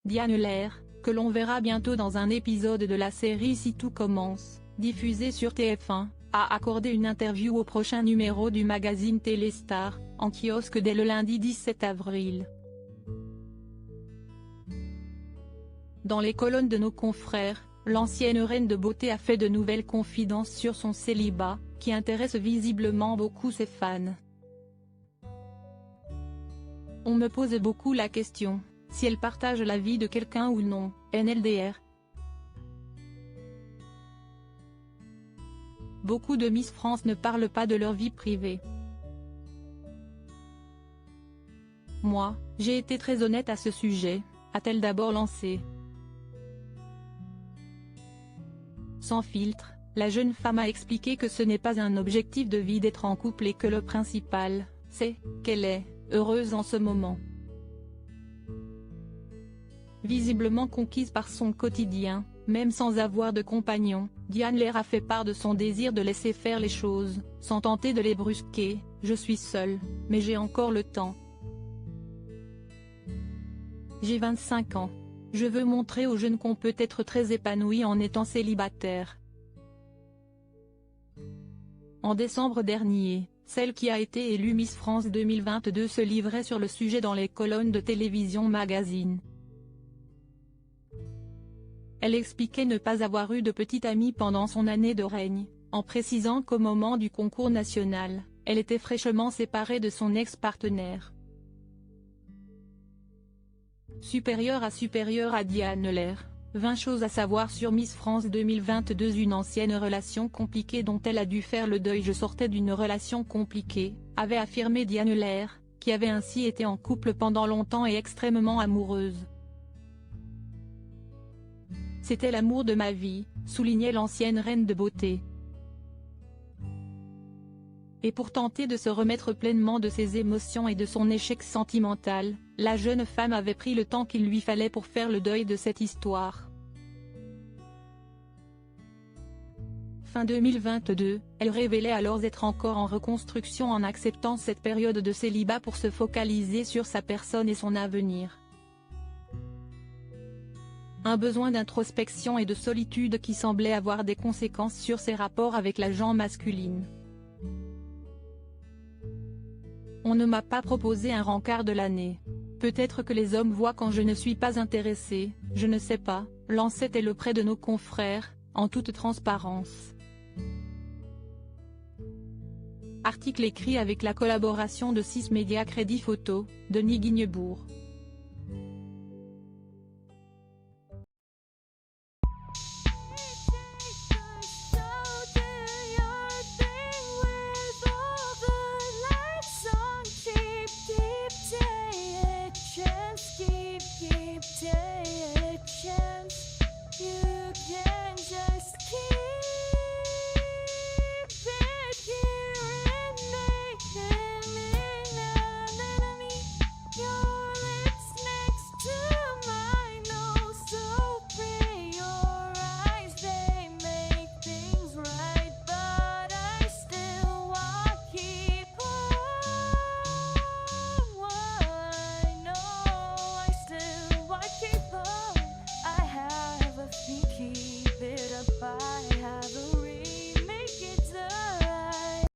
Diane Lair, que l'on verra bientôt dans un épisode de la série Si tout commence, diffusée sur TF1, a accordé une interview au prochain numéro du magazine Téléstar, en kiosque dès le lundi 17 avril. Dans les colonnes de nos confrères, l'ancienne reine de beauté a fait de nouvelles confidences sur son célibat, qui intéresse visiblement beaucoup ses fans. On me pose beaucoup la question, si elle partage la vie de quelqu'un ou non, NLDR. Beaucoup de Miss France ne parlent pas de leur vie privée. Moi, j'ai été très honnête à ce sujet, a-t-elle d'abord lancé. Sans filtre, la jeune femme a expliqué que ce n'est pas un objectif de vie d'être en couple et que le principal, c'est qu'elle est heureuse en ce moment. Visiblement conquise par son quotidien, même sans avoir de compagnon, Diane Lair a fait part de son désir de laisser faire les choses, sans tenter de les brusquer. « Je suis seule, mais j'ai encore le temps. J'ai 25 ans. Je veux montrer aux jeunes qu'on peut être très épanoui en étant célibataire. » En décembre dernier, celle qui a été élue Miss France 2022 se livrait sur le sujet dans les colonnes de Télévision Magazine. Elle expliquait ne pas avoir eu de petite amie pendant son année de règne, en précisant qu'au moment du concours national, elle était fraîchement séparée de son ex-partenaire. Supérieure à Diane Lair, 20 choses à savoir sur Miss France 2022. Une ancienne relation compliquée dont elle a dû faire le deuil. « Je sortais d'une relation compliquée », avait affirmé Diane Lair, qui avait ainsi été en couple pendant longtemps et extrêmement amoureuse. « C'était l'amour de ma vie », soulignait l'ancienne reine de beauté. Et pour tenter de se remettre pleinement de ses émotions et de son échec sentimental, la jeune femme avait pris le temps qu'il lui fallait pour faire le deuil de cette histoire. Fin 2022, elle révélait alors être encore en reconstruction en acceptant cette période de célibat pour se focaliser sur sa personne et son avenir. Un besoin d'introspection et de solitude qui semblait avoir des conséquences sur ses rapports avec la gente masculine. On ne m'a pas proposé un rencard de l'année. Peut-être que les hommes voient quand je ne suis pas intéressée, je ne sais pas, lançait-elle auprès de nos confrères, en toute transparence. Article écrit avec la collaboration de 6 médias Crédit Photo, Denis Guignebourg.